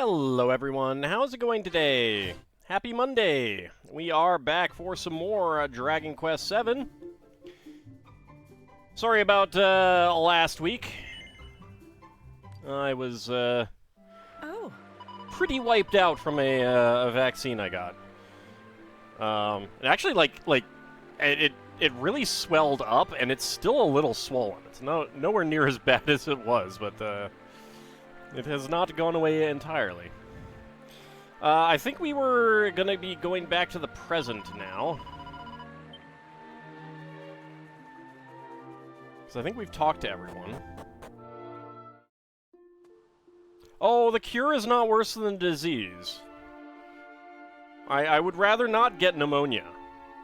Hello everyone, how's it going today? Happy Monday! We are back for some more Dragon Quest VII. Sorry about last week. I was pretty wiped out from a vaccine I got. It actually it really swelled up, and it's still a little swollen. It's nowhere near as bad as it was, but it has not gone away entirely. I think we were going to be going back to the present now. So I think we've talked to everyone. Oh, the cure is not worse than the disease. I would rather not get pneumonia.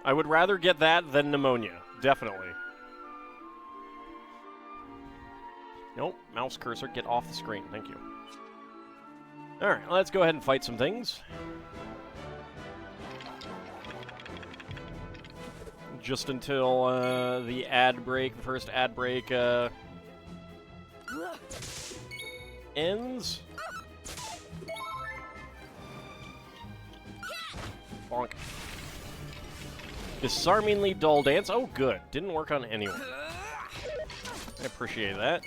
I would rather get that than pneumonia. Definitely. Nope, mouse cursor, get off the screen. Thank you. Alright, let's go ahead and fight some things. Just until the ad break, the first ad break ends. Bonk. Disarmingly dull dance. Oh, good. Didn't work on anyone. I appreciate that.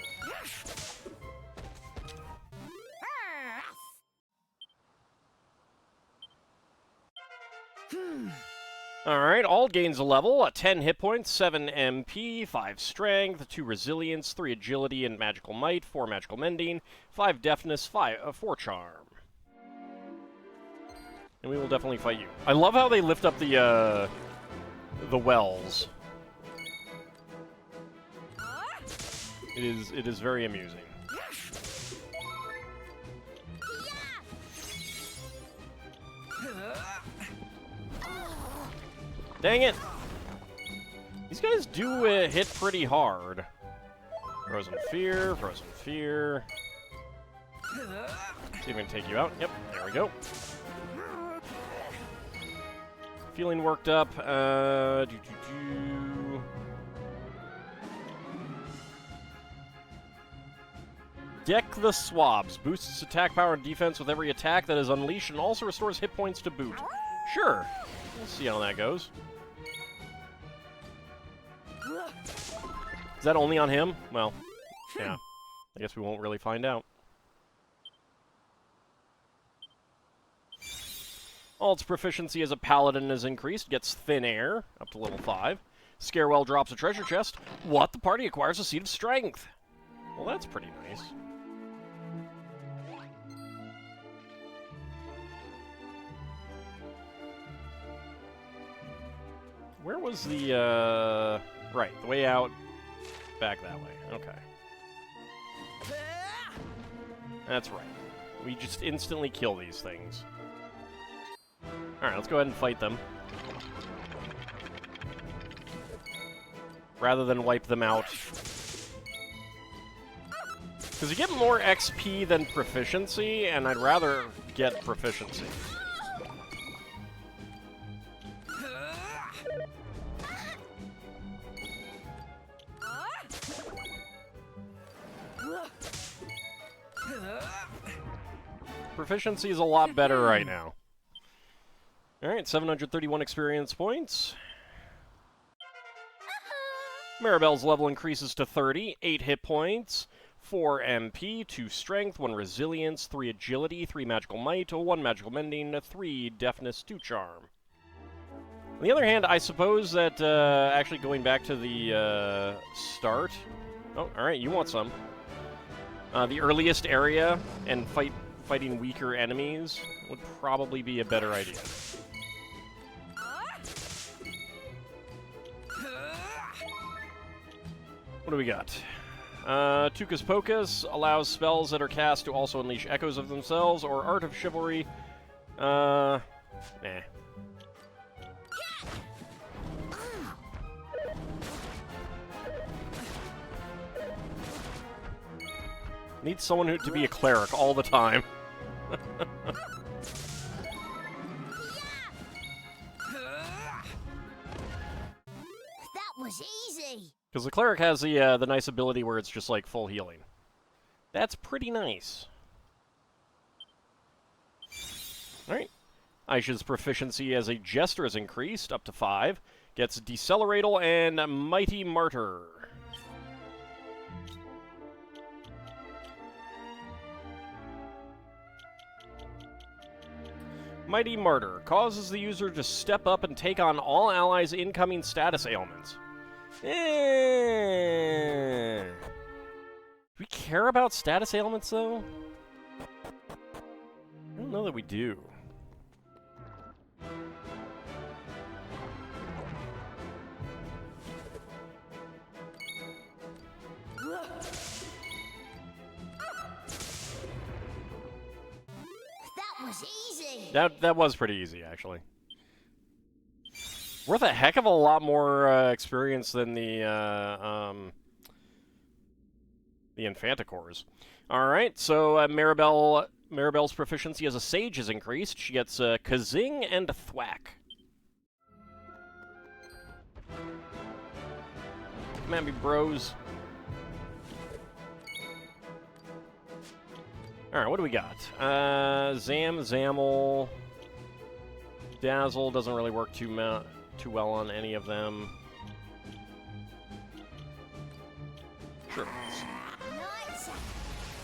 Alright, all gains a level, 10 hit points, 7 MP, 5 strength, 2 resilience, 3 agility and magical might, 4 magical mending, 5 deafness, 4 charm. And we will definitely fight you. I love how they lift up the wells. It is very amusing. Dang it! These guys do hit pretty hard. Frozen Fear, Frozen Fear. See if we can take you out. Yep, there we go. Feeling worked up. Deck the Swabs. Boosts its attack power and defense with every attack that is unleashed and also restores hit points to boot. Sure. We'll see how that goes. Is that only on him? Well, yeah. I guess we won't really find out. All its proficiency as a paladin is increased. Gets Thin Air, up to level 5. Scarewell drops a treasure chest. What? The party acquires a Seed of Strength. Well, that's pretty nice. Where was the, right, the way out, back that way. Okay. That's right. We just instantly kill these things. Alright, let's go ahead and fight them. Rather than wipe them out. Because you get more XP than proficiency, and I'd rather get proficiency. Proficiency is a lot better right now. Alright, 731 experience points. Maribel's level increases to 30, 8 hit points, 4 MP, 2 strength, 1 resilience, 3 agility, 3 magical might, 1 magical mending, 3 deafness, 2 charm. On the other hand, I suppose that actually going back to the start... Oh, alright, you want some. The earliest area and fighting weaker enemies would probably be a better idea. What do we got? Tukas Pokas allows spells that are cast to also unleash echoes of themselves, or Art of Chivalry. Nah. Need someone to be a cleric all the time. That was easy. Because the cleric has the nice ability where it's just like full healing. That's pretty nice. Alright. Aisha's proficiency as a jester is increased up to 5. Gets Deceleratal and Mighty Martyr. Mighty Martyr causes the user to step up and take on all allies' incoming status ailments. Do we care about status ailments, though? I don't know that we do. That was easy. That was pretty easy, actually. Worth a heck of a lot more experience than the Infanticores. Alright, so Maribel's proficiency as a sage is increased. She gets Kazing and Thwack. Come at me, bros. Alright, what do we got? Zamel. Dazzle doesn't really work too well on any of them. Sure.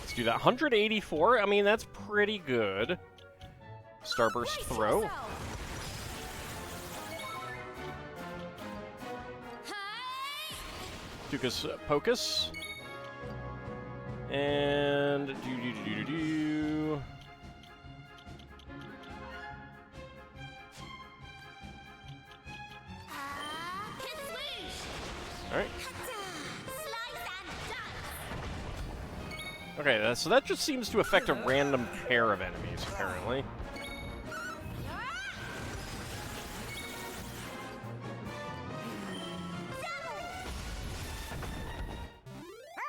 Let's do that. 184? I mean, that's pretty good. Starburst Throw. Dukas Pocus. And do. Alright. Okay, so that just seems to affect a random pair of enemies, apparently.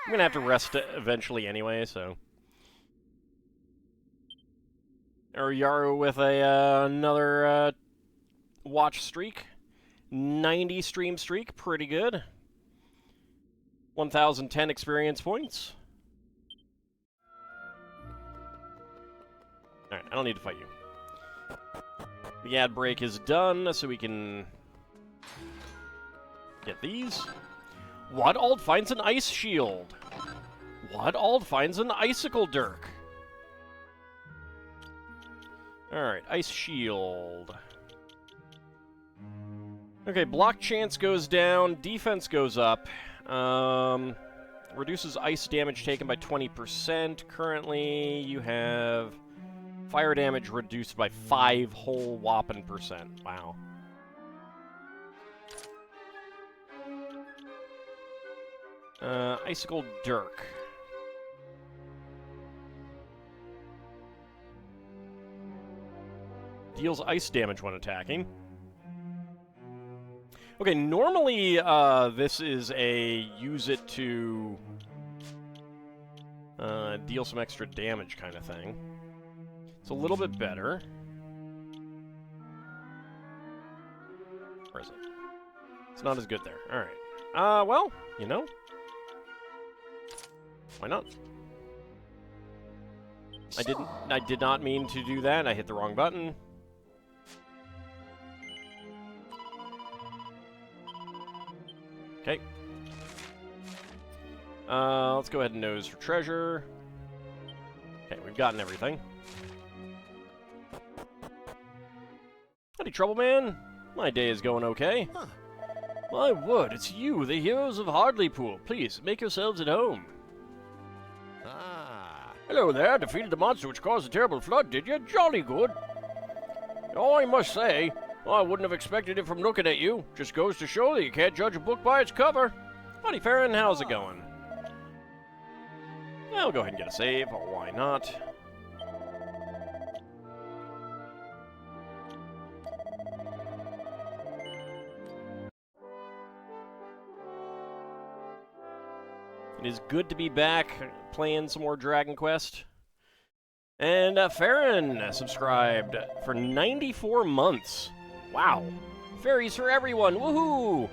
I'm gonna have to rest eventually anyway, so. Yaru with another watch streak. 90 stream streak, pretty good. 1,010 experience points. Alright, I don't need to fight you. The ad break is done, so we can get these. What alt finds an ice shield? What alt finds an icicle dirk? Alright, ice shield. Okay, block chance goes down, defense goes up. Reduces ice damage taken by 20%. Currently, you have fire damage reduced by 5 whole whopping percent. Wow. Icicle Dirk. Deals ice damage when attacking. Okay, normally this is a use it to deal some extra damage kind of thing. It's a little bit better. Where is it? It's not as good there. Alright. Well, you know. Why not? I did not mean to do that. I hit the wrong button. Okay. Let's go ahead and nose for treasure. Okay, we've gotten everything. Howdy, Trouble Man. My day is going okay. Huh. My word, it's you, the heroes of Hardlypool. Please, make yourselves at home. Ah. Hello there. Defeated the monster which caused a terrible flood, did you? Jolly good. Oh, I must say, I wouldn't have expected it from looking at you. Just goes to show that you can't judge a book by its cover. Howdy, Farron. How's it going? I'll go ahead and get a save. Why not? It is good to be back playing some more Dragon Quest. And Farron subscribed for 94 months. Wow. Fairies for everyone. Woohoo!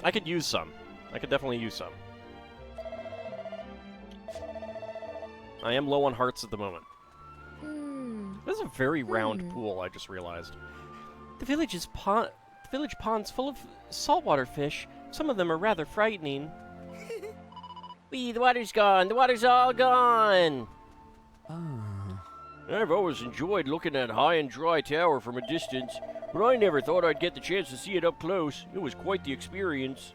I could use some. I could definitely use some. I am low on hearts at the moment. This is a very round pool, I just realized. The village pond's full of saltwater fish. Some of them are rather frightening. Wee, the water's gone! The water's all gone! I've always enjoyed looking at high and dry tower from a distance, but I never thought I'd get the chance to see it up close. It was quite the experience.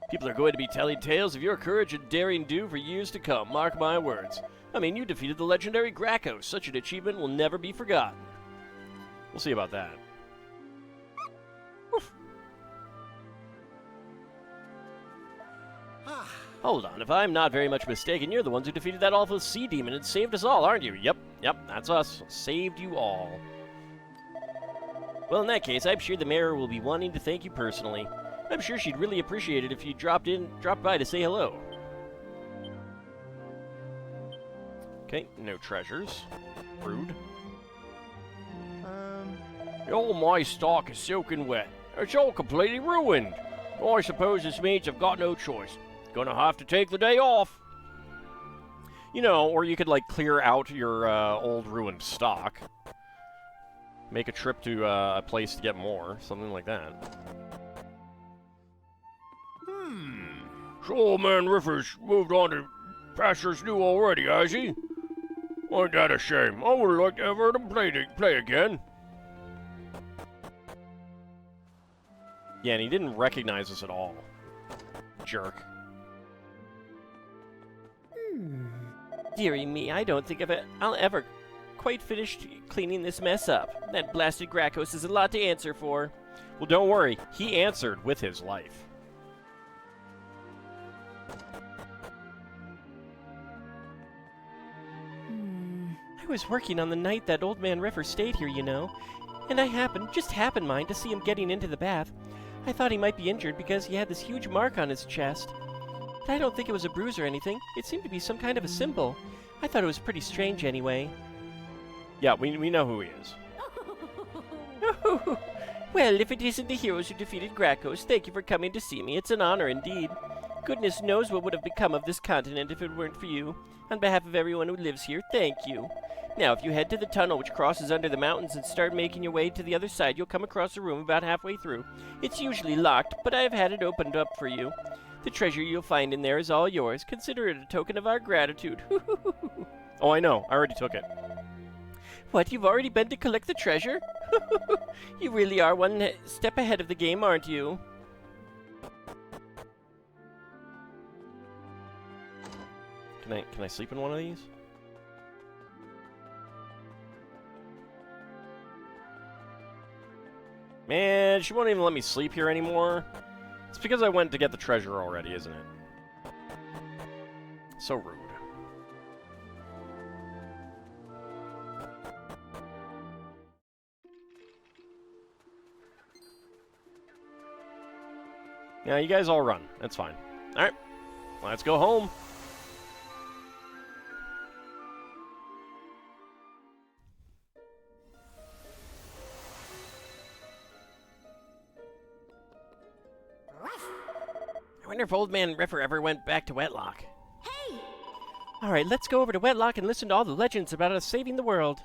People are going to be telling tales of your courage and daring do for years to come, mark my words. I mean, you defeated the legendary Gracchus. Such an achievement will never be forgotten. We'll see about that. Oof. Hold on, if I'm not very much mistaken, you're the ones who defeated that awful sea demon and saved us all, aren't you? Yep, that's us. Saved you all. Well, in that case, I'm sure the mayor will be wanting to thank you personally. I'm sure she'd really appreciate it if you dropped by to say hello. Okay, no treasures. Rude. All my stock is soaking wet. It's all completely ruined. Well, I suppose this means I've got no choice. Gonna have to take the day off. You know, or you could, like, clear out your old ruined stock. Make a trip to a place to get more. Something like that. So old man Rivers moved on to pastures new already, has he? Ain't that a shame? I would like to have heard him play again. Yeah, and he didn't recognize us at all. Jerk. Dearie me, I don't think I'll ever quite finish cleaning this mess up. That blasted Gracchus is a lot to answer for. Well, don't worry. He answered with his life. I was working on the night that old man River stayed here, you know. And I just happened, mind, to see him getting into the bath. I thought he might be injured because he had this huge mark on his chest. But I don't think it was a bruise or anything. It seemed to be some kind of a symbol. I thought it was pretty strange anyway. Yeah, we know who he is. Well, if it isn't the heroes who defeated Gracchus, thank you for coming to see me. It's an honor indeed. Goodness knows what would have become of this continent if it weren't for you. On behalf of everyone who lives here, thank you. Now, if you head to the tunnel which crosses under the mountains and start making your way to the other side, you'll come across a room about halfway through. It's usually locked, but I have had it opened up for you. The treasure you'll find in there is all yours. Consider it a token of our gratitude. Oh, I know. I already took it. What, you've already been to collect the treasure? You really are one step ahead of the game, aren't you? Can I sleep in one of these? Man, she won't even let me sleep here anymore. It's because I went to get the treasure already, isn't it? So rude. Yeah, you guys all run. That's fine. Alright. Let's go home. I wonder if Old Man River ever went back to Wetlock. Hey! Alright, let's go over to Wetlock and listen to all the legends about us saving the world.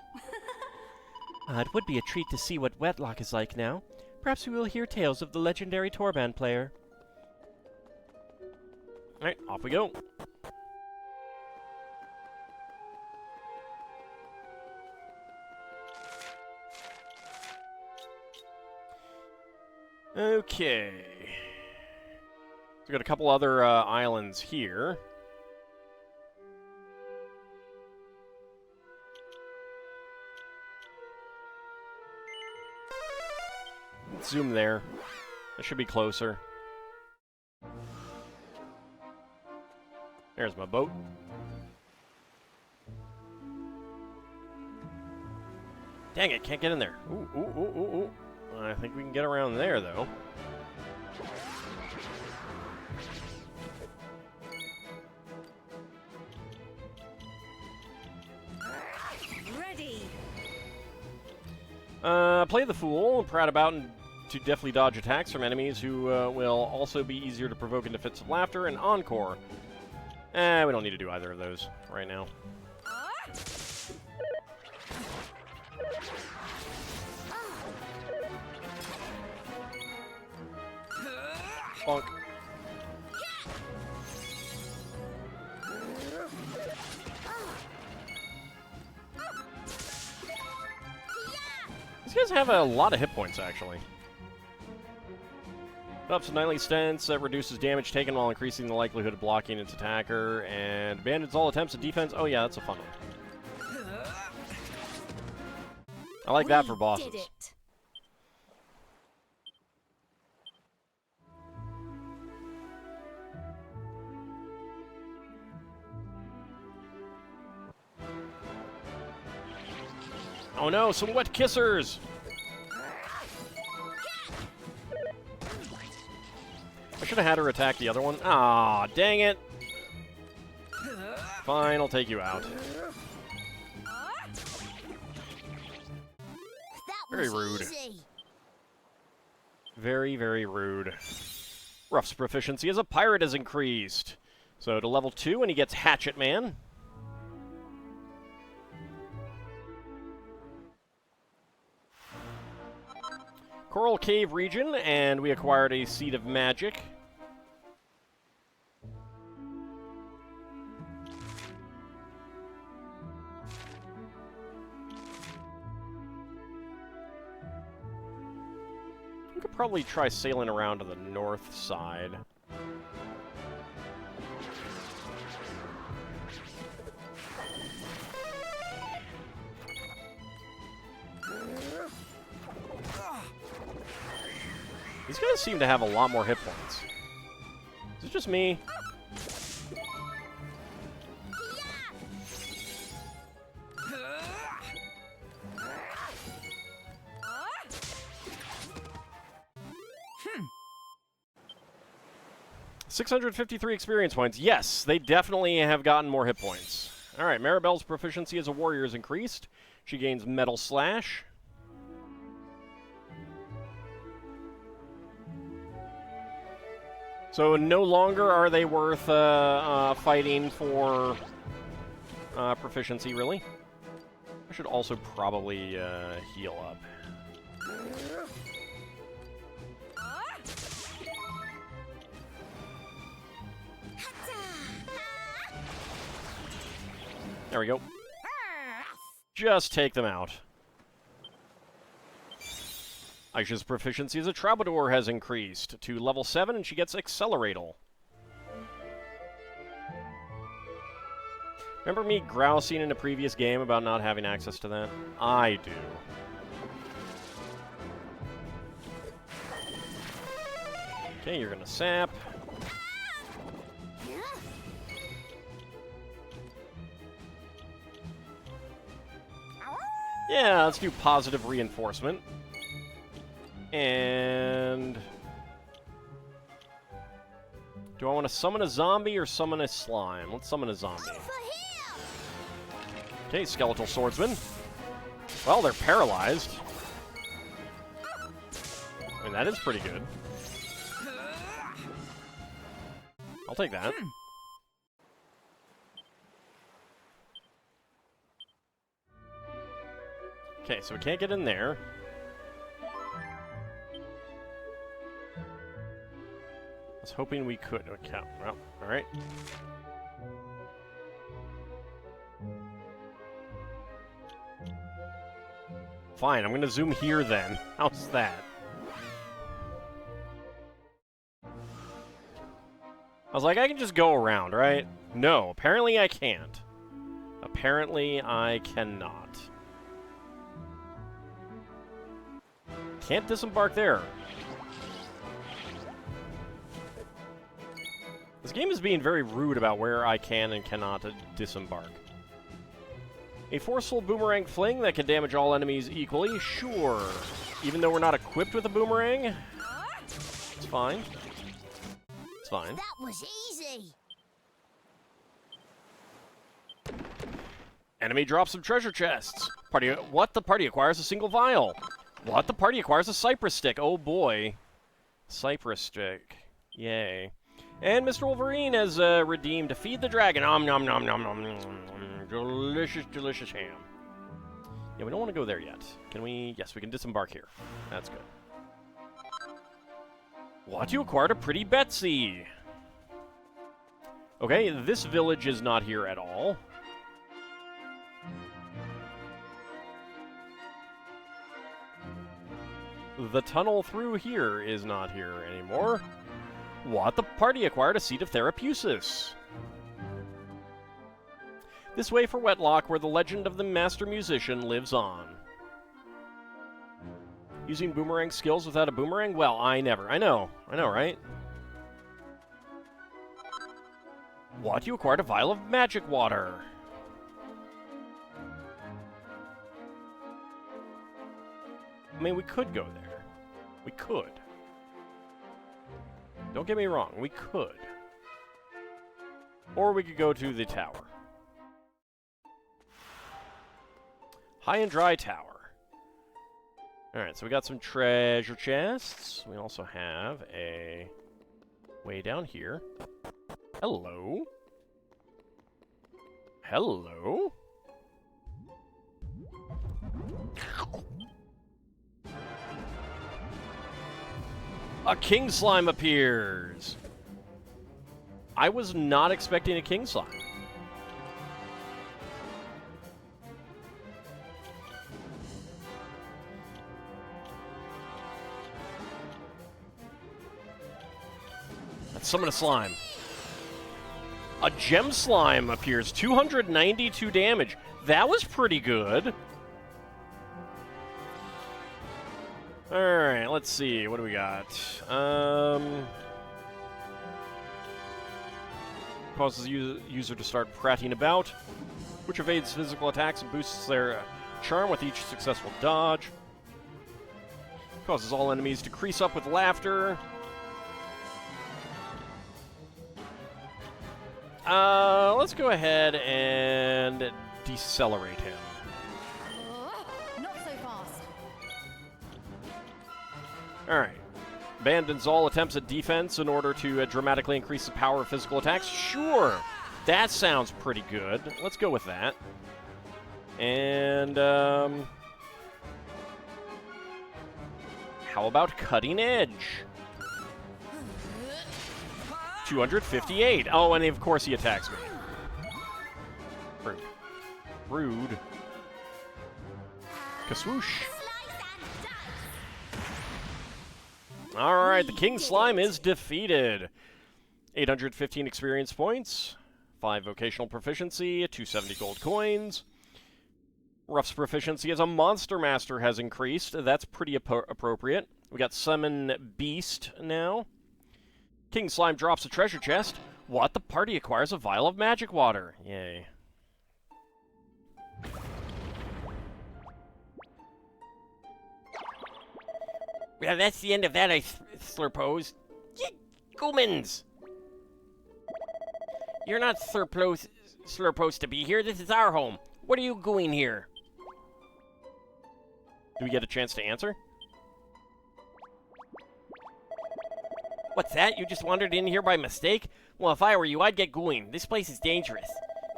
It would be a treat to see what Wetlock is like now. Perhaps we will hear tales of the legendary Torband player. Alright, off we go. Okay. We've got a couple other islands here. Let's zoom there. That should be closer. There's my boat. Dang it, can't get in there. Ooh, ooh, ooh, ooh, ooh. I think we can get around there, though. Ready. Play the fool and proud about and to deftly dodge attacks from enemies who will also be easier to provoke into fits of laughter, and encore. We don't need to do either of those right now. Bonk. These guys have a lot of hit points, actually. Ups Nightly Stance that reduces damage taken while increasing the likelihood of blocking its attacker, and abandons all attempts at defense. Oh yeah, that's a fun one. I like that for bosses. Did it. Oh no, some wet kissers! I should have had her attack the other one. Aw, dang it. Fine, I'll take you out. Very rude. Very, very rude. Ruff's proficiency as a pirate has increased. So to level 2, and he gets Hatchet Man. Coral Cave region, and we acquired a Seed of Magic. We could probably try sailing around to the north side. These guys seem to have a lot more hit points. Is it just me? Hmm. 653 experience points. Yes, they definitely have gotten more hit points. Alright, Maribel's proficiency as a warrior is increased. She gains Metal Slash. So no longer are they worth fighting for proficiency, really. I should also probably heal up. There we go. Just take them out. Aisha's proficiency as a troubadour has increased to level 7, and she gets Acceleratal. Remember me grousing in a previous game about not having access to that? I do. Okay, you're gonna sap. Yeah, let's do positive reinforcement. And do I want to summon a zombie or summon a slime? Let's summon a zombie. Okay, Skeletal Swordsman. Well, they're paralyzed. I mean, that is pretty good. I'll take that. Okay, so we can't get in there. I was hoping we could. Okay, well, alright. Fine, I'm gonna zoom here then. How's that? I was like, I can just go around, right? No, apparently I can't. Apparently I cannot. Can't disembark there. This game is being very rude about where I can and cannot disembark. A forceful boomerang fling that can damage all enemies equally? Sure. Even though we're not equipped with a boomerang? It's fine. It's fine. That was easy. Enemy drops some treasure chests. What? The party acquires a single vial. What? The party acquires a Cypress stick. Oh boy. Cypress stick. Yay. And Mr. Wolverine has redeemed Feed the Dragon. Nom nom nom nom nom nom. Delicious, delicious ham. Yeah, we don't want to go there yet. Can we? Yes, we can disembark here. That's good. What? You acquired a pretty Betsy. Okay, this village is not here at all. The tunnel through here is not here anymore. What? The party acquired a seat of Therapusis. This way for Wetlock, where the legend of the master musician lives on. Using boomerang skills without a boomerang? Well, I never. I know, right? What? You acquired a vial of magic water. I mean, we could go there. We could. Don't get me wrong, we could. Or we could go to the tower. High and Dry Tower. Alright, so we got some treasure chests. We also have a way down here. Hello? Hello? A king slime appears! I was not expecting a king slime. Let's summon a slime. A gem slime appears. 292 damage. That was pretty good. Alright, let's see. What do we got? Causes user to start prattling about, which evades physical attacks and boosts their charm with each successful dodge. Causes all enemies to crease up with laughter. Let's go ahead and decelerate him. Not so fast. Alright. Abandons all attempts at defense in order to dramatically increase the power of physical attacks. Sure! That sounds pretty good. Let's go with that. And, how about Cutting Edge? 258. Oh, and of course he attacks me. Rude. Rude. Kaswoosh. Alright, the King Slime is defeated. 815 experience points, 5 vocational proficiency, 270 gold coins. Ruff's proficiency as a Monster Master has increased. That's pretty appropriate. We got Summon Beast now. King Slime drops a treasure chest. What? The party acquires a vial of magic water. Yay. Well, that's the end of that, I slurpose. Goomans! You're not slurpose to be here. This is our home. What are you doing here? Do we get a chance to answer? What's that? You just wandered in here by mistake? Well, if I were you, I'd get going. This place is dangerous.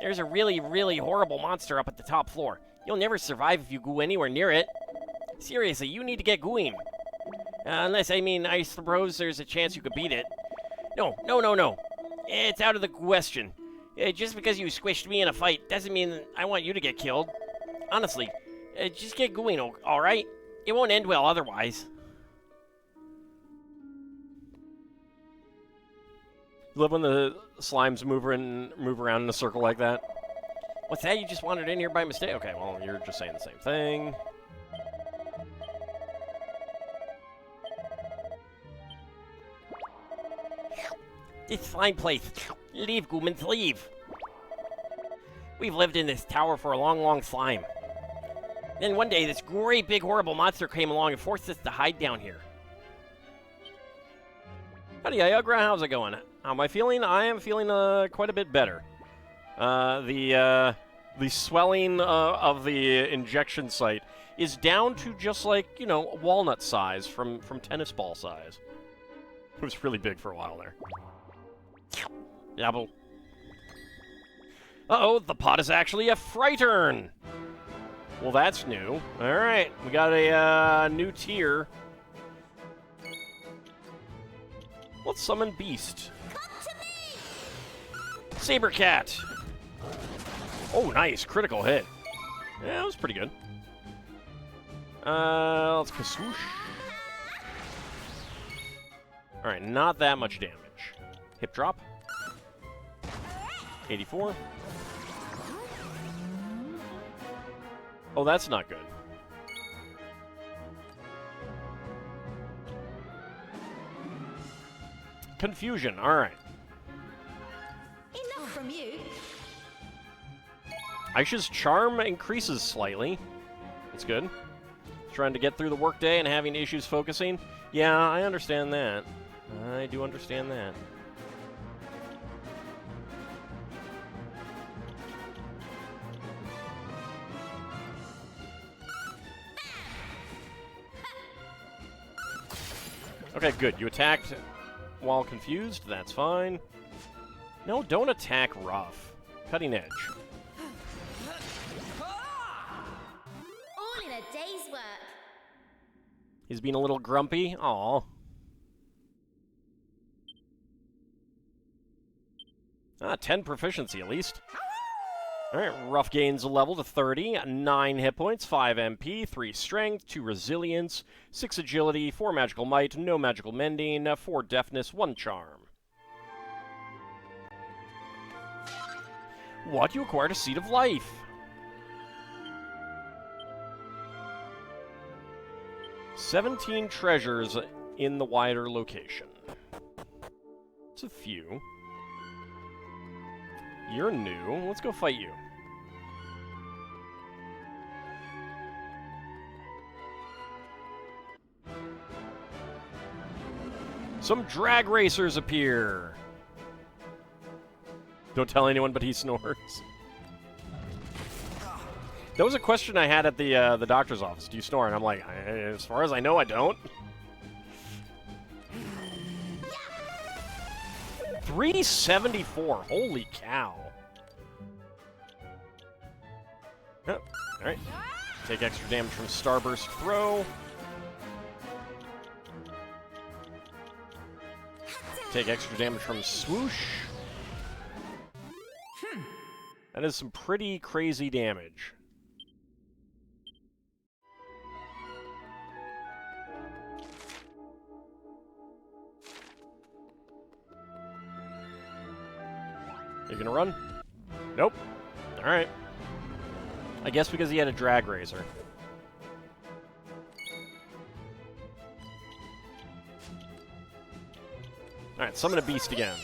There's a really, really horrible monster up at the top floor. You'll never survive if you go anywhere near it. Seriously, you need to get going. Unless, I suppose there's a chance you could beat it. No. It's out of the question. Just because you squished me in a fight doesn't mean I want you to get killed. Honestly, just get going, alright? It won't end well otherwise. Love when the slimes move around in a circle like that. What's that? You just wandered in here by mistake? Okay, well, you're just saying the same thing. This slime place. Leave, Goomans, leave. We've lived in this tower for a long, long slime. Then one day, this great big horrible monster came along and forced us to hide down here. Howdy, Iagra, how's it going? How am I feeling? I am feeling quite a bit better. The swelling of the injection site is down to just like, walnut size from tennis ball size. It was really big for a while there. Yabble. Uh-oh, the pot is actually a Frightern! Well, that's new. Alright, we got a new tier. Let's summon Beast. Saber Cat. Oh, nice. Critical hit. Yeah, that was pretty good. Let's Kaswoosh. Alright, not that much damage. Hip drop. 84. Oh, that's not good. Confusion, alright. Enough from you. Aisha's charm increases slightly. That's good. Trying to get through the workday and having issues focusing. Yeah, I understand that. I do understand that. Okay, good. You attacked while confused. That's fine. No, don't attack rough. Cutting edge. All in a day's work. He's being a little grumpy. Aw. Ah, 10 proficiency at least. Alright, Rough gains a level to 30, 9 hit points, 5 MP, 3 strength, 2 resilience, 6 agility, 4 magical might, no magical mending, 4 deafness, 1 charm. What? You acquired a Seed of Life. "17 treasures in the wider location." It's a few. You're new. Let's go fight you. Some drag racers appear. Don't tell anyone, but he snores. That was a question I had at the doctor's office. Do you snore? And I'm like, as far as I know, I don't. 374. Holy cow. Oh, alright. Take extra damage from Starburst Throw. Take extra damage from Swoosh. That is some pretty crazy damage. You gonna run? Nope. Alright. I guess because he had a drag racer. Alright, summon a beast again.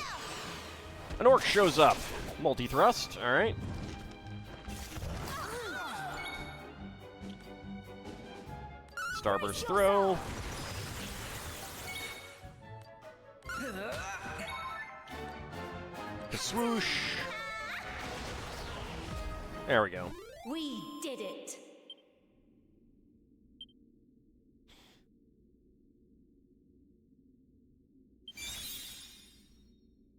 An orc shows up. Multi-thrust, alright. Starburst Throw. Swoosh. There we go. We did it.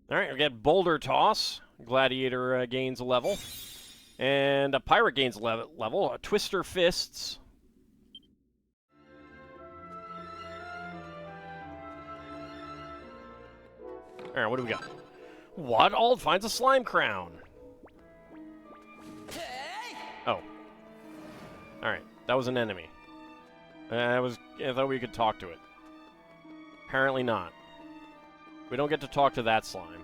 Alright, we got Boulder Toss. Gladiator gains a level. And a Pirate gains a level. Twister Fists. Alright, what do we got? What? Ald finds a slime crown. Oh. Alright, that was an enemy. I thought we could talk to it. Apparently not. We don't get to talk to that slime.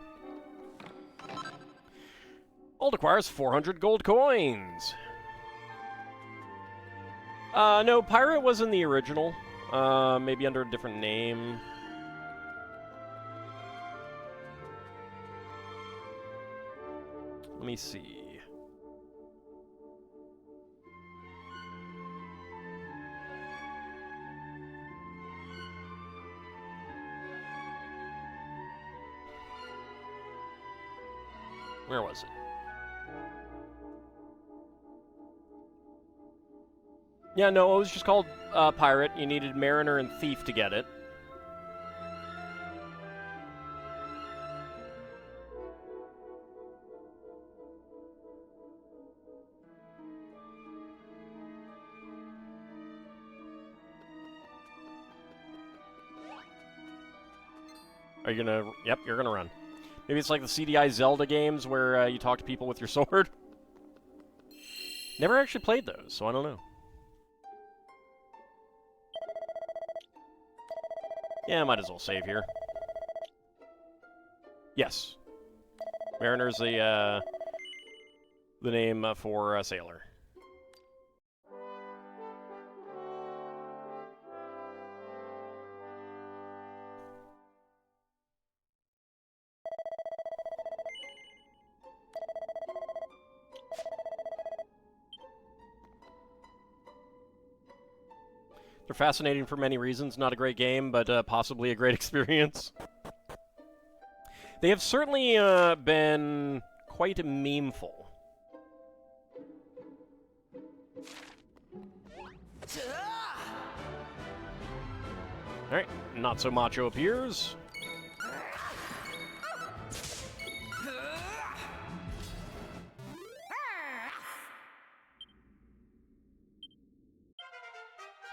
Ald acquires 400 gold coins. No, Pirate was in the original. Maybe under a different name. Let me see. Where was it? Yeah, no, it was just called Pirate. You needed Mariner and Thief to get it. Are you gonna... Yep, you're gonna run. Maybe it's like the CDI Zelda games where you talk to people with your sword. Never actually played those, so I don't know. Yeah, might as well save here. Yes. Mariner's the name for a sailor. They're fascinating for many reasons. Not a great game, but possibly a great experience. They have certainly been quite memeful. Alright, Not So Macho appears.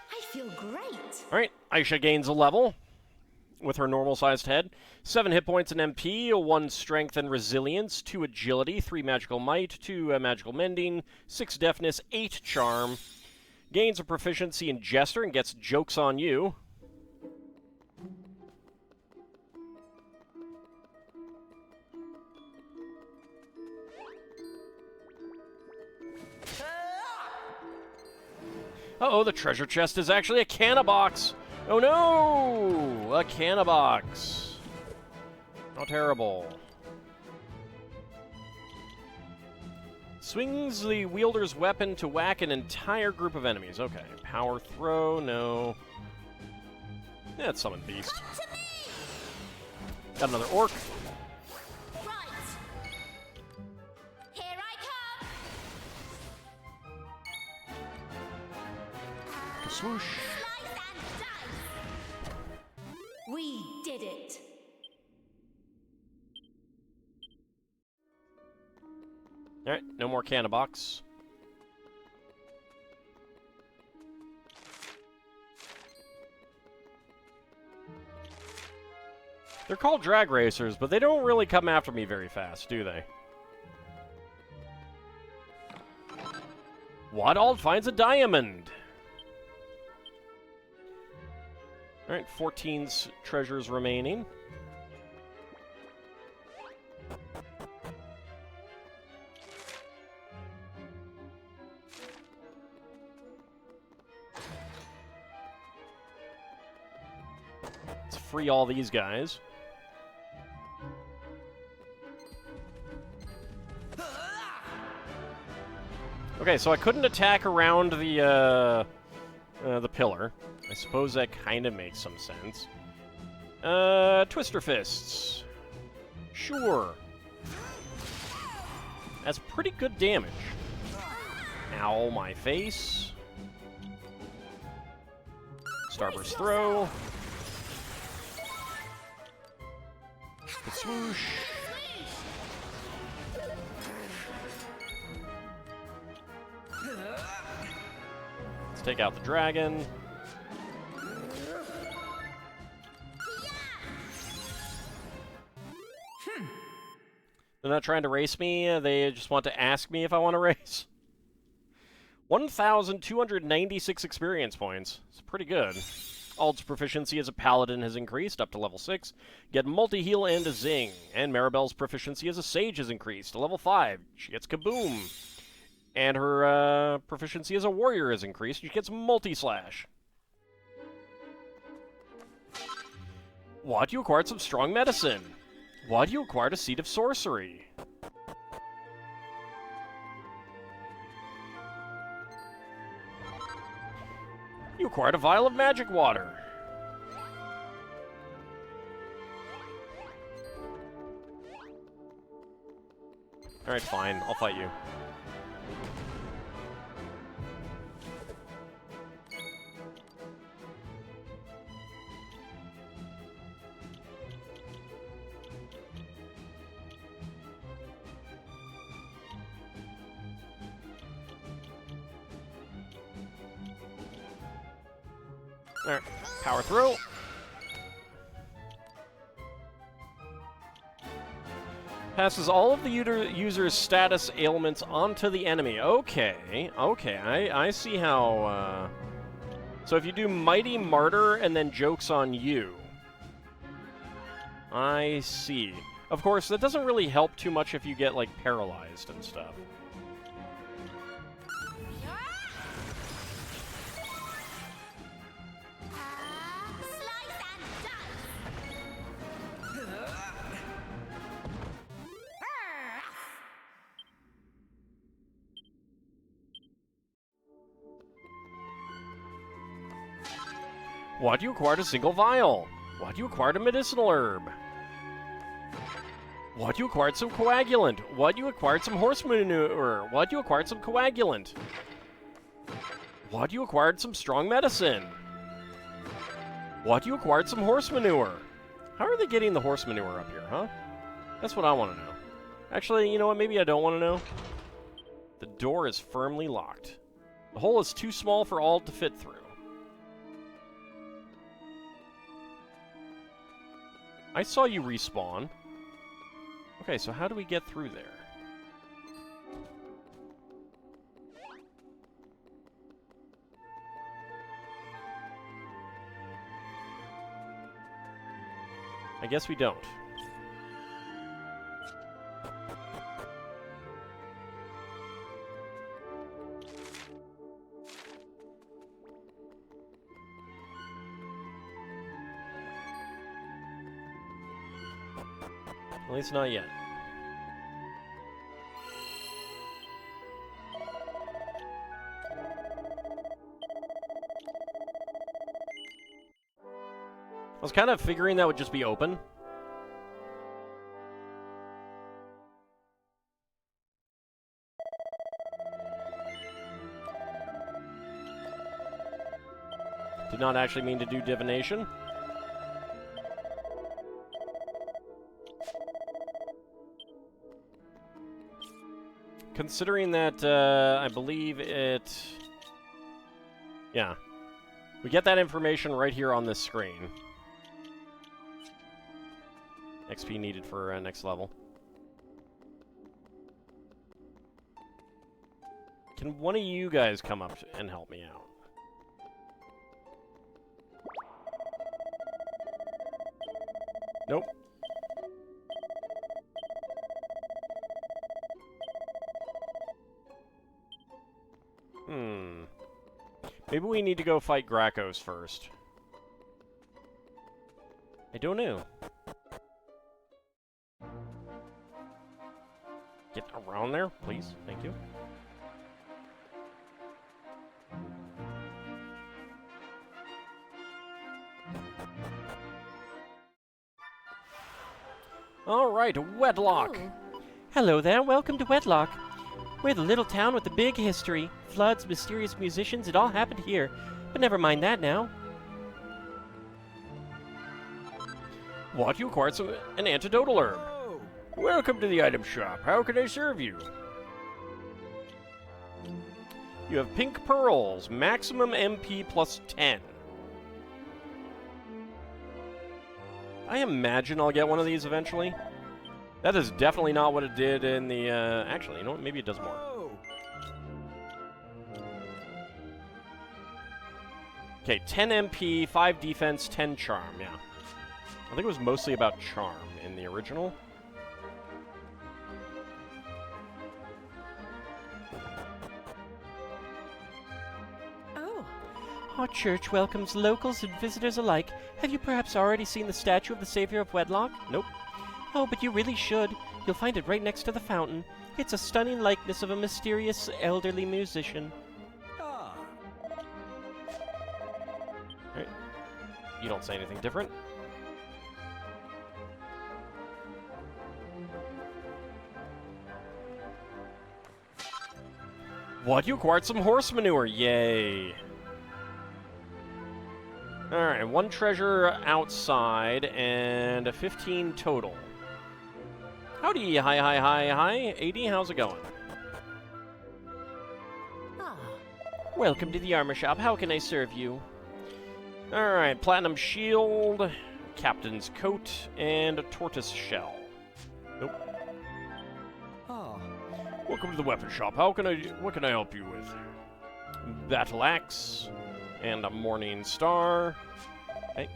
I feel great. Alright, Aisha gains a level with her normal-sized head. 7 hit points in MP, 1 strength and resilience, 2 agility, 3 magical might, 2 magical mending, 6 deafness, 8 charm. Gains a proficiency in Jester and gets jokes on you. Uh-oh, the treasure chest is actually a canna box. Oh no! A canna box. How terrible. Swings the wielder's weapon to whack an entire group of enemies. Okay. Power throw, no. Yeah, it's Summon Beast. Got another orc. Right. Here I come. Swoosh. Slice and dice. We did it. Alright, no more canna box. They're called drag racers, but they don't really come after me very fast, do they? Wadald finds a diamond! Alright, 14 treasures remaining. Let's free all these guys. Okay, so I couldn't attack around the pillar. I suppose that kind of makes some sense. Twister Fists. Sure. That's pretty good damage. Ow, my face. Starburst Throw. The swoosh. Let's take out the dragon. They're not trying to race me, they just want to ask me if I want to race. 1,296 experience points. It's pretty good. Ald's proficiency as a paladin has increased up to level 6. Get multi-heal and a zing. And Maribel's proficiency as a sage has increased to level 5. She gets kaboom. And her proficiency as a warrior has increased. She gets multi-slash. What? You acquired some strong medicine. What? You acquired a seed of sorcery. You acquired a vial of magic water. Alright, fine. I'll fight you. Alright, power throw. Passes all of the user's status ailments onto the enemy. Okay, okay, I see how, So if you do Mighty Martyr and then Joke's on You. I see. Of course, that doesn't really help too much if you get, like, paralyzed and stuff. Slice and dice. What? You acquired a single vial. What? You acquired a medicinal herb. What? You acquired some coagulant. What? You acquired some horse manure. What? You acquired some coagulant. What? You acquired some strong medicine. What? You acquired some horse manure. How are they getting the horse manure up here, huh? That's what I want to know. Actually, you know what? Maybe I don't want to know. The door is firmly locked. The hole is too small for all to fit through. I saw you respawn. Okay, so how do we get through there? I guess we don't. At least not yet. I was kind of figuring that would just be open. Did not actually mean to do divination. Considering that, I believe it... Yeah. We get that information right here on this screen. XP needed for next level. Can one of you guys come up and help me out? Nope. Maybe we need to go fight Gracchos first. I don't know. Get around there, please. Thank you. All right, Wedlock. Ooh. Hello there, welcome to Wedlock. We're the little town with the big history. Floods, mysterious musicians, it all happened here. But never mind that now. What? You acquired an antidotal herb. Welcome to the item shop. How can I serve you? You have pink pearls, maximum MP plus 10. I imagine I'll get one of these eventually. That is definitely not what it did in the, actually, you know what? Maybe it does more. Okay, 10 MP, 5 defense, 10 charm, yeah. I think it was mostly about charm in the original. Oh. Our church welcomes locals and visitors alike. Have you perhaps already seen the statue of the Savior of Wedlock? Nope. Oh, but you really should. You'll find it right next to the fountain. It's a stunning likeness of a mysterious elderly musician. Right. You don't say anything different. What? You acquired some horse manure. Yay. Alright, 1 treasure outside and a 15 total. Howdy, hi. 80, how's it going? Ah. Welcome to the armor shop. How can I serve you? Alright, platinum shield, captain's coat, and a tortoise shell. Nope. Welcome to the weapon shop. What can I help you with? Battle axe and a morning star. Hey.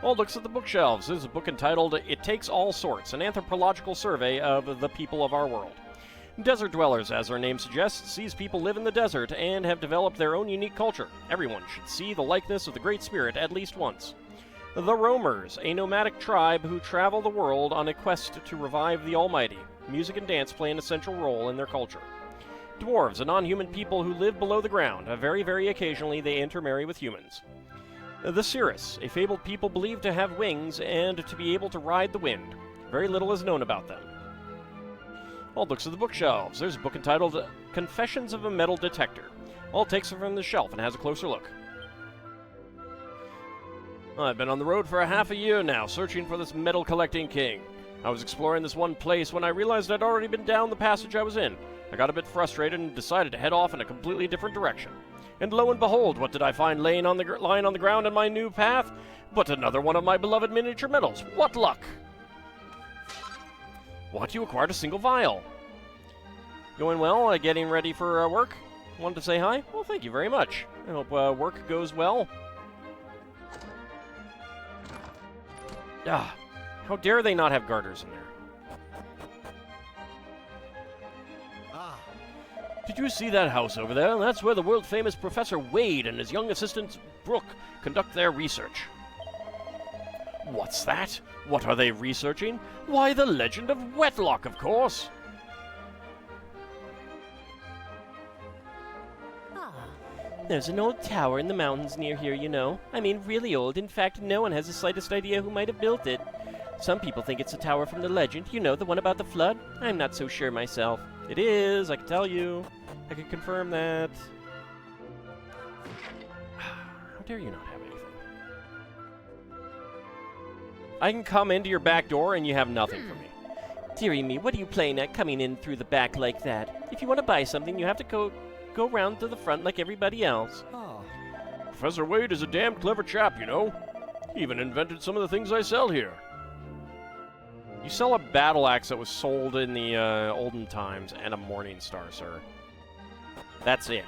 Well, looks at the bookshelves. This is a book entitled It Takes All Sorts, an anthropological survey of the people of our world. Desert dwellers, as their name suggests, these people live in the desert and have developed their own unique culture. Everyone should see the likeness of the Great Spirit at least once. The Roamers, a nomadic tribe who travel the world on a quest to revive the Almighty. Music and dance play an essential role in their culture. Dwarves, a non-human people who live below the ground. Very, very occasionally they intermarry with humans. The Cirrus, a fabled people believed to have wings and to be able to ride the wind. Very little is known about them. All looks at the bookshelves. There's a book entitled Confessions of a Metal Detector. All takes it from the shelf and has a closer look. I've been on the road for a half a year now, searching for this metal collecting king. I was exploring this one place when I realized I'd already been down the passage I was in. I got a bit frustrated and decided to head off in a completely different direction. And lo and behold, what did I find lying on the ground in my new path? But another one of my beloved miniature medals. What luck! What? You acquired a single vial. Going well? Getting ready for work? Wanted to say hi? Well, thank you very much. I hope work goes well. Ah, how dare they not have garters in there? Did you see that house over there? That's where the world-famous Professor Wade and his young assistant Brooke conduct their research. What's that? What are they researching? Why, the legend of Wetlock, of course! There's an old tower in the mountains near here, you know. I mean, really old. In fact, no one has the slightest idea who might have built it. Some people think it's a tower from the legend. You know, the one about the flood? I'm not so sure myself. It is, I can tell you. I can confirm that. How dare you not have anything? I can come into your back door and you have nothing for me. Dearie me, what are you playing at coming in through the back like that? If you want to buy something, you have to go round to the front like everybody else. Professor Wade is a damn clever chap, you know. He even invented some of the things I sell here. You sell a battle axe that was sold in the olden times and a morning star, sir. That's it.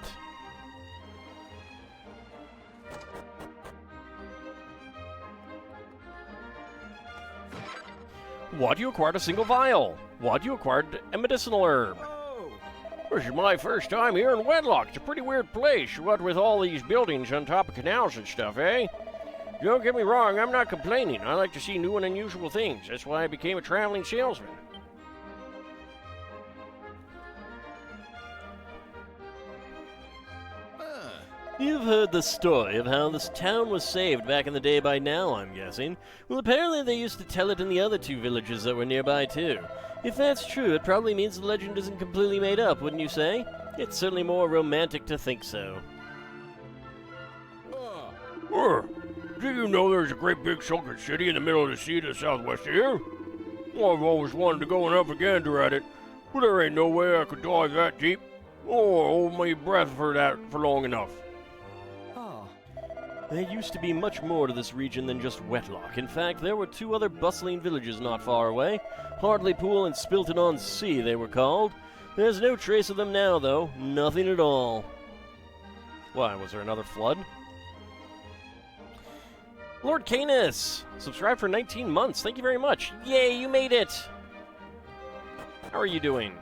What? You acquired a single vial. What? You acquired a medicinal herb. This is my first time here in Wedlock. It's a pretty weird place, what with all these buildings on top of canals and stuff, eh? Don't get me wrong, I'm not complaining. I like to see new and unusual things. That's why I became a traveling salesman. You've heard the story of how this town was saved back in the day by now, I'm guessing. Well, apparently they used to tell it in the other two villages that were nearby, too. If that's true, it probably means the legend isn't completely made up, wouldn't you say? It's certainly more romantic to think so. Do you know there's a great big sunken city in the middle of the sea to the southwest here? Well, I've always wanted to go and have a gander at it, but there ain't no way I could dive that deep or hold my breath for long enough. There used to be much more to this region than just Wetlock. In fact, there were two other bustling villages not far away. Hardleypool and Spilton-on-Sea, they were called. There's no trace of them now, though. Nothing at all. Why, was there another flood? Lord Canis! Subscribed for 19 months. Thank you very much. Yay, you made it! How are you doing?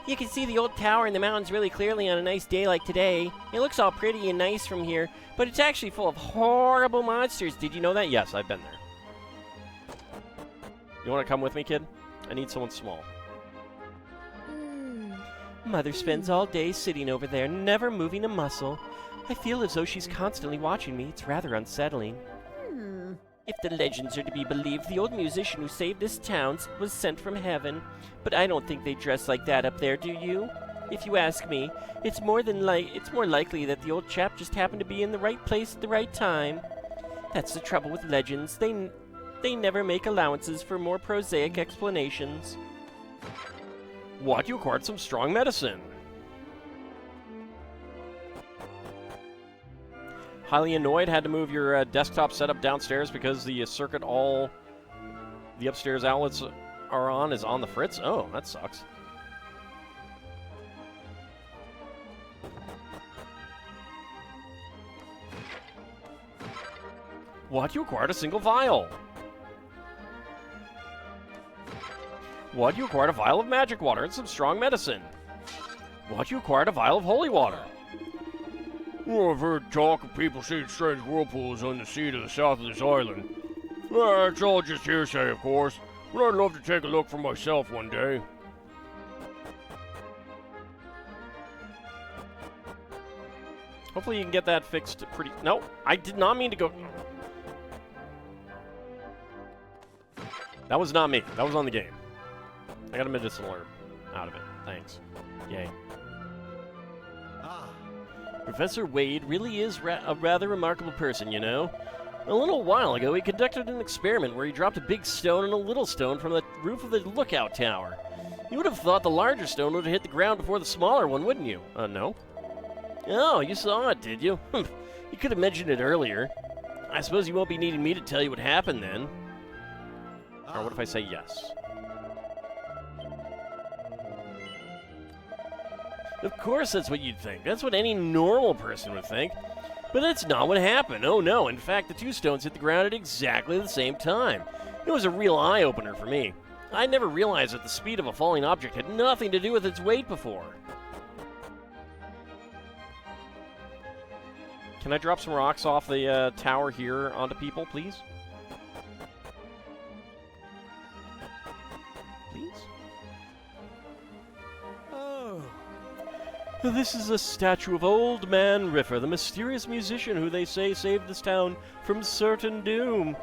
You can see the old tower in the mountains really clearly on a nice day like today. It looks all pretty and nice from here, but it's actually full of horrible monsters. Did you know that? Yes, I've been there. You want to come with me, kid? I need someone small. Mother spends all day sitting over there, never moving a muscle. I feel as though she's constantly watching me. It's rather unsettling. If the legends are to be believed, the old musician who saved this town was sent from heaven. But I don't think they dress like that up there, do you? If you ask me, it's more likely that the old chap just happened to be in the right place at the right time. That's the trouble with legends. They never make allowances for more prosaic explanations. What? You acquired some strong medicine. Highly annoyed, had to move your desktop setup downstairs because the circuit all the upstairs outlets are on is on the fritz. Oh, that sucks. What? You acquired a single vial. What? You acquired a vial of magic water and some strong medicine. What? You acquired a vial of holy water. Well, I've heard talk of people seeing strange whirlpools on the sea to the south of this island. It's all just hearsay, of course, but I'd love to take a look for myself one day. Hopefully you can get that fixed pretty... No, I did not mean to go... That was not me. That was on the game. I got a medicinal herb out of it. Thanks. Yay. Professor Wade really is a rather remarkable person, you know. A little while ago, he conducted an experiment where he dropped a big stone and a little stone from the roof of the lookout tower. You would have thought the larger stone would have hit the ground before the smaller one, wouldn't you? No? Oh, you saw it, did you? You could have mentioned it earlier. I suppose you won't be needing me to tell you what happened then. Or what if I say yes? Of course that's what you'd think. That's what any normal person would think. But that's not what happened. Oh no, in fact the two stones hit the ground at exactly the same time. It was a real eye-opener for me. I never realized that the speed of a falling object had nothing to do with its weight before. Can I drop some rocks off the tower here onto people, please? Please? Oh. This is a statue of Old Man Riffer, the mysterious musician who they say saved this town from certain doom.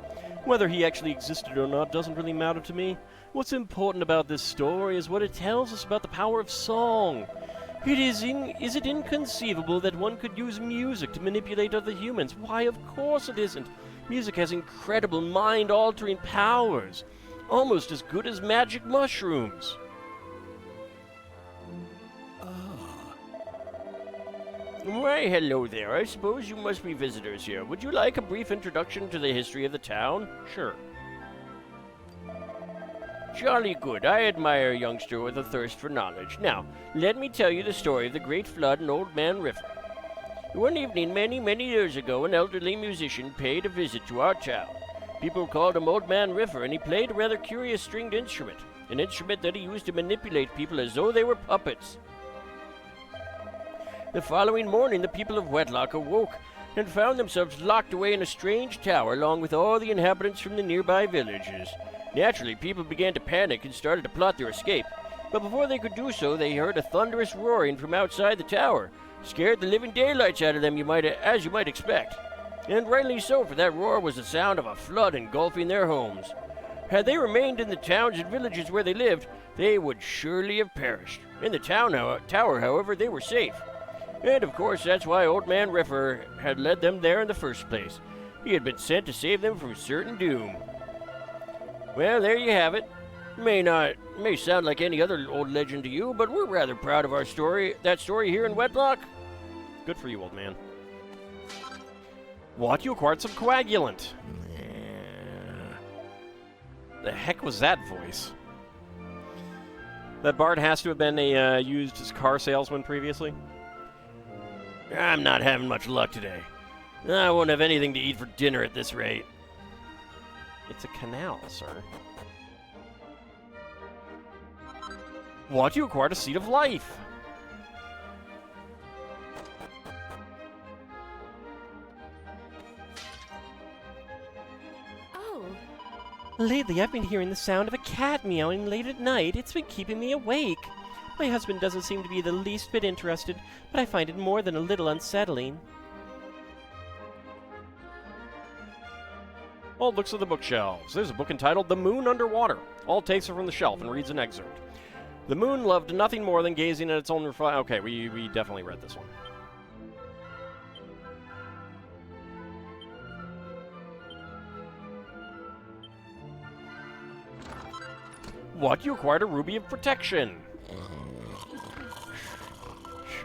Whether he actually existed or not doesn't really matter to me. What's important about this story is what it tells us about the power of song. Is it inconceivable that one could use music to manipulate other humans? Why, of course it isn't. Music has incredible mind-altering powers, almost as good as magic mushrooms. Why, hello there. I suppose you must be visitors here. Would you like a brief introduction to the history of the town? Sure. Jolly good. I admire a youngster with a thirst for knowledge. Now, let me tell you the story of the Great Flood and Old Man Riffer. One evening, many years ago, an elderly musician paid a visit to our town. People called him Old Man Riffer, and he played a rather curious stringed instrument. An instrument that he used to manipulate people as though they were puppets. The following morning, the people of Wedlock awoke and found themselves locked away in a strange tower along with all the inhabitants from the nearby villages. Naturally, people began to panic and started to plot their escape. But before they could do so, they heard a thunderous roaring from outside the tower. Scared the living daylights out of them, as you might expect. And rightly so, for that roar was the sound of a flood engulfing their homes. Had they remained in the towns and villages where they lived, they would surely have perished. In the tower, however, they were safe. And of course, that's why Old Man Riffer had led them there in the first place. He had been sent to save them from certain doom. Well, there you have it. May sound like any other old legend to you, but we're rather proud of that story here in Wedlock. Good for you, old man. What? You acquired some coagulant. The heck was that voice? That bard has to have been a used car salesman previously. I'm not having much luck today. I won't have anything to eat for dinner at this rate. It's a canal, sir. What? You acquired a seed of life. Oh. Lately, I've been hearing the sound of a cat meowing late at night. It's been keeping me awake. My husband doesn't seem to be the least bit interested, but I find it more than a little unsettling. Alt looks at the bookshelves. There's a book entitled The Moon Underwater. Alt takes it from the shelf and reads an excerpt. The moon loved nothing more than gazing at its own reflection. Okay, we definitely read this one. What? You acquired a Ruby of Protection.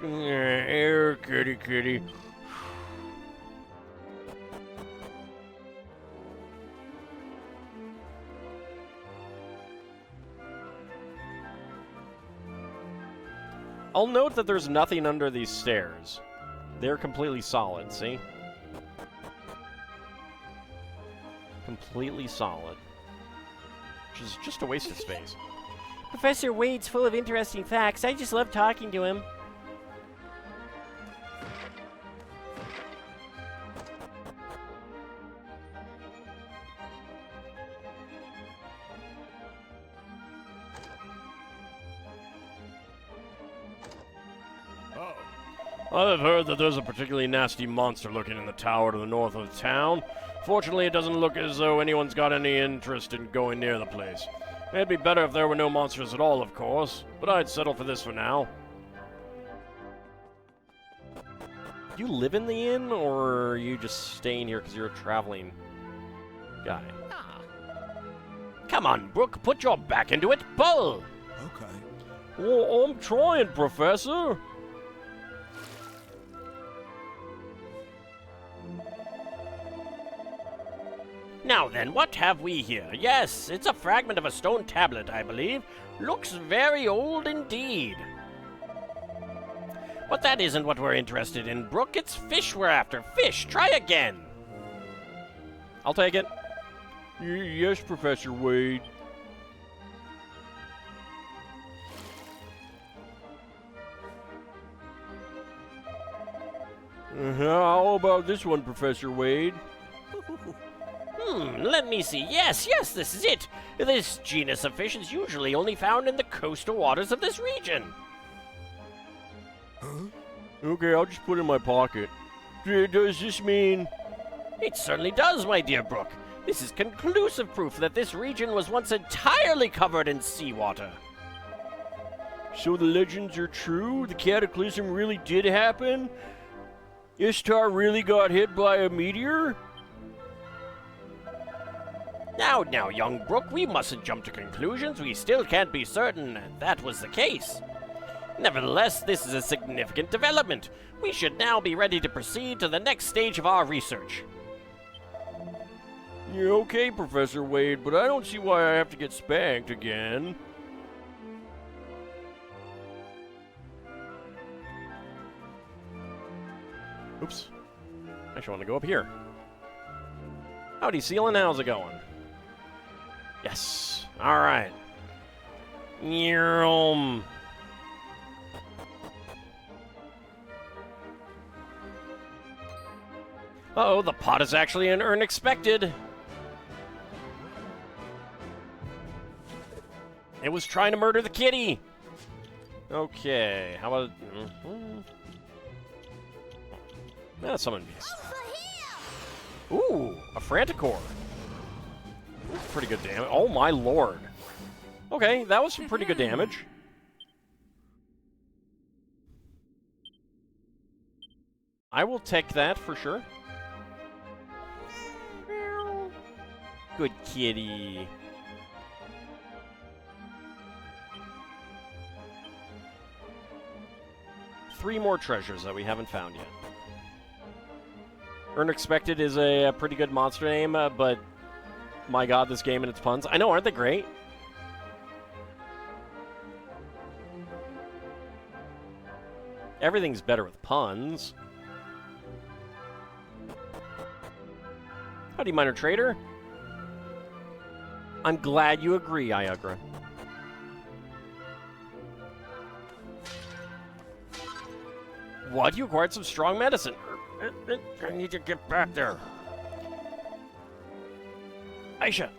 Here, kitty, kitty. I'll note that there's nothing under these stairs. They're completely solid, see? Completely solid. Which is just a waste of space. Professor Wade's full of interesting facts. I just love talking to him. I've heard that there's a particularly nasty monster lurking in the tower to the north of the town. Fortunately, it doesn't look as though anyone's got any interest in going near the place. It'd be better if there were no monsters at all, of course, but I'd settle for this for now. You live in the inn, or are you just staying here because you're a traveling guy? Come on, Brooke, put your back into it. Pull! Okay. Well, I'm trying, Professor. Now then, what have we here? Yes, it's a fragment of a stone tablet, I believe. Looks very old indeed. But that isn't what we're interested in, Brooke. It's fish we're after. Fish! Try again! I'll take it. Yes, Professor Wade. How about this one, Professor Wade? Let me see. Yes, this is it. This genus of fish is usually only found in the coastal waters of this region. Okay, I'll just put it in my pocket. Does this mean... It certainly does, my dear Brooke. This is conclusive proof that this region was once entirely covered in seawater. So the legends are true? The cataclysm really did happen? Ishtar really got hit by a meteor? Now, young Brooke, we mustn't jump to conclusions. We still can't be certain that was the case. Nevertheless, this is a significant development. We should now be ready to proceed to the next stage of our research. You're okay, Professor Wade, but I don't see why I have to get spanked again. Oops. I actually want to go up here. Howdy, Sealin'. How's it going? Yes. All right. Uh-oh, the pot is actually an unexpected. It was trying to murder the kitty. Okay, how about... That's summon beast. Ooh, a Franticor. Pretty good damage. Oh my lord. Okay, that was some pretty good damage. I will take that for sure. Good kitty. Three more treasures that we haven't found yet. Unexpected is a pretty good monster name, but my god, this game and its puns. I know, aren't they great? Everything's better with puns. Howdy, Minor Trader. I'm glad you agree, Iagra. What? You acquired some strong medicine. I need to get back there. Aisha,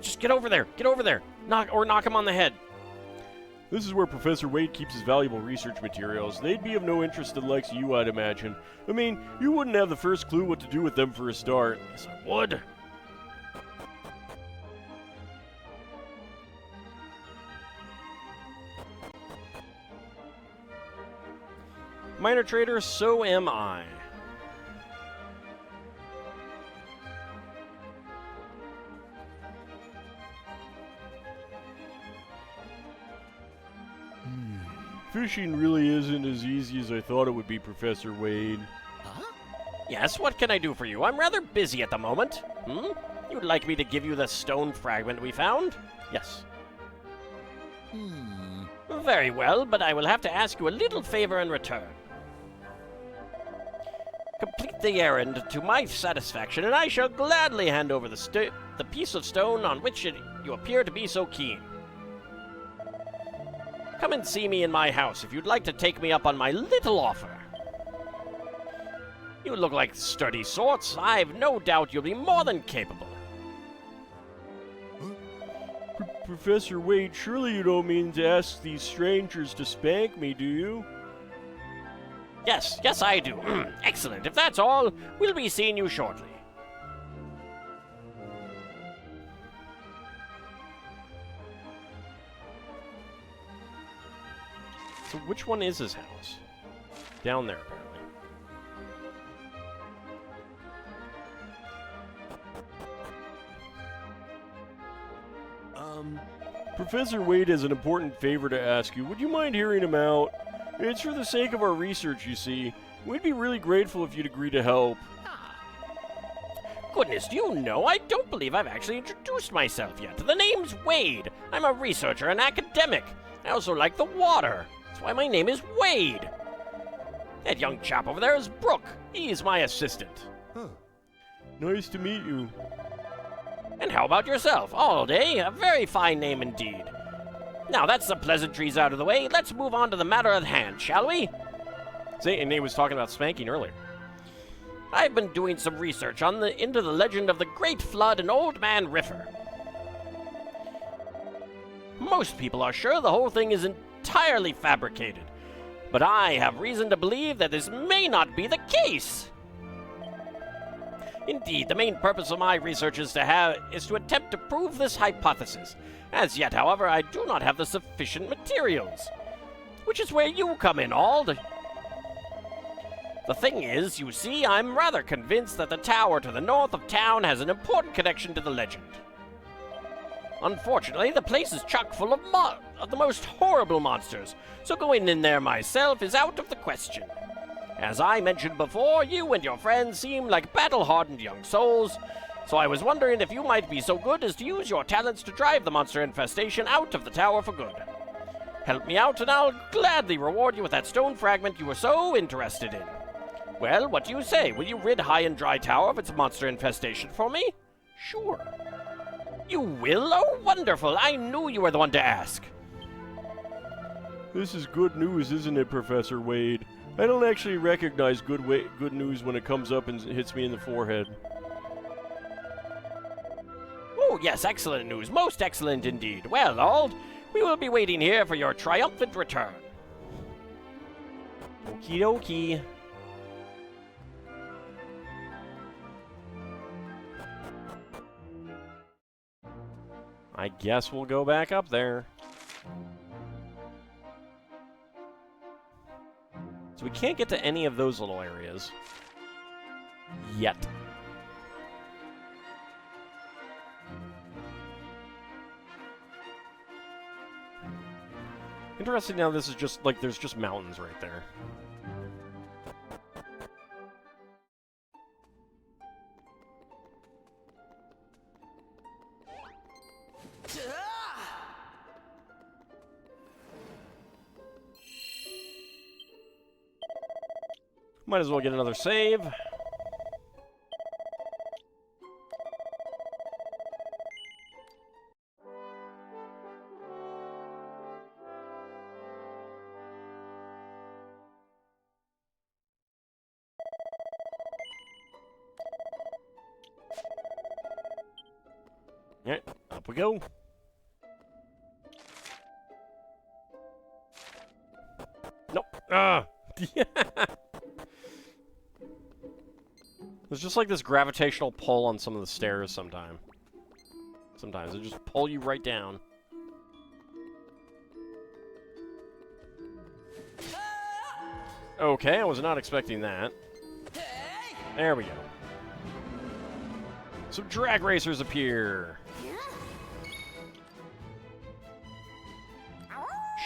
just get over there. Get over there. Knock him on the head. This is where Professor Wade keeps his valuable research materials. They'd be of no interest to the likes of you, I'd imagine. I mean, you wouldn't have the first clue what to do with them for a start. Yes, I would. Minor Trader, so am I. Fishing really isn't as easy as I thought it would be, Professor Wade. Yes, what can I do for you? I'm rather busy at the moment. You'd like me to give you the stone fragment we found? Yes. Very well, but I will have to ask you a little favor in return. Complete the errand to my satisfaction, and I shall gladly hand over the piece of stone on which you appear to be so keen. Come and see me in my house if you'd like to take me up on my little offer. You look like sturdy sorts. I've no doubt you'll be more than capable. Professor Wade, surely you don't mean to ask these strangers to spank me, do you? Yes, I do. Excellent. If that's all, we'll be seeing you shortly. So which one is his house? Down there, apparently. Professor Wade has an important favor to ask you. Would you mind hearing him out? It's for the sake of our research, you see. We'd be really grateful if you'd agree to help. Goodness, do you know, I don't believe I've actually introduced myself yet. The name's Wade. I'm a researcher and academic. I also like the water. That's why my name is Wade. That young chap over there is Brooke. He's my assistant. Nice to meet you. And how about yourself? All day? A very fine name indeed. Now, that's the pleasantries out of the way. Let's move on to the matter at hand, shall we? See, and he was talking about spanking earlier. I've been doing some research into the legend of the Great Flood and Old Man River. Most people are sure the whole thing is entirely fabricated, but I have reason to believe that this may not be the case. Indeed, the main purpose of my research is to attempt to prove this hypothesis. As yet, however, I do not have the sufficient materials, which is where you come in, Ald. The thing is, you see, I'm rather convinced that the tower to the north of town has an important connection to the legend. Unfortunately, the place is chock full of the most horrible monsters, so going in there myself is out of the question. As I mentioned before, you and your friends seem like battle-hardened young souls, so I was wondering if you might be so good as to use your talents to drive the monster infestation out of the tower for good. Help me out, and I'll gladly reward you with that stone fragment you were so interested in. Well, what do you say? Will you rid High and Dry Tower of its monster infestation for me? Sure. You will? Oh, wonderful! I knew you were the one to ask. This is good news, isn't it, Professor Wade? I don't actually recognize good news when it comes up and hits me in the forehead. Oh, yes, excellent news. Most excellent indeed. Well, Ald, we will be waiting here for your triumphant return. Okie dokie. I guess we'll go back up there. So we can't get to any of those little areas. Yet. Interesting now, this is just, like, there's just mountains right there. Might as well get another save. Alright, up we go. Nope. Ah! There's just like this gravitational pull on some of the stairs sometimes. Sometimes they just pull you right down. Okay, I was not expecting that. There we go. Some drag racers appear.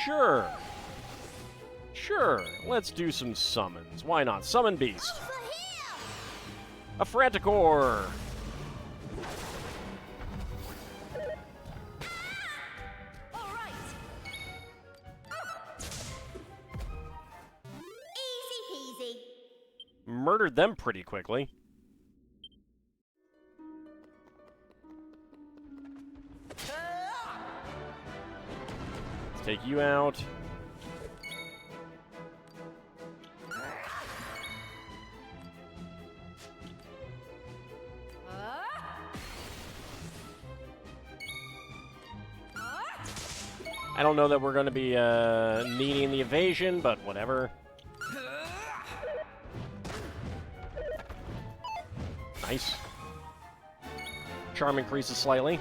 Sure. Sure, let's do some summons. Why not? Summon Beast. For him! A Franticor! All right. Easy peasy. Murdered them pretty quickly. Let's take you out. I don't know that we're going to be needing the evasion, but whatever. Nice. Charm increases slightly.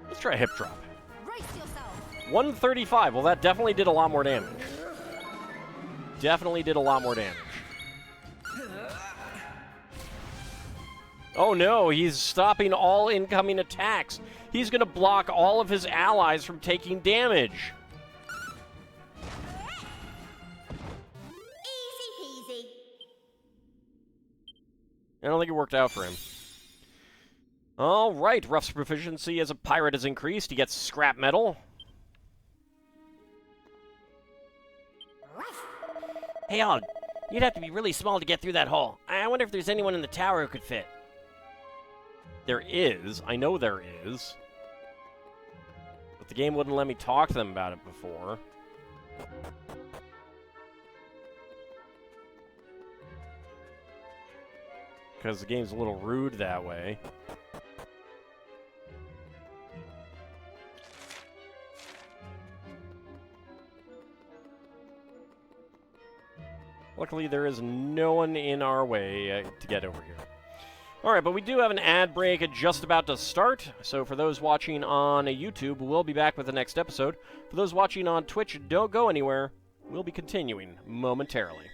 Let's try a hip drop. Brace yourself. 135. Well, that definitely did a lot more damage. Definitely did a lot more damage. Oh no, he's stopping all incoming attacks. He's going to block all of his allies from taking damage. Easy peasy. I don't think it worked out for him. All right, Ruff's proficiency as a pirate is increased. He gets scrap metal. Hey, Og, you'd have to be really small to get through that hole. I wonder if there's anyone in the tower who could fit. There is. I know there is. But the game wouldn't let me talk to them about it before. Because the game's a little rude that way. Luckily, there is no one in our way to get over here. Alright, but we do have an ad break just about to start, so for those watching on YouTube, we'll be back with the next episode. For those watching on Twitch, don't go anywhere. We'll be continuing momentarily.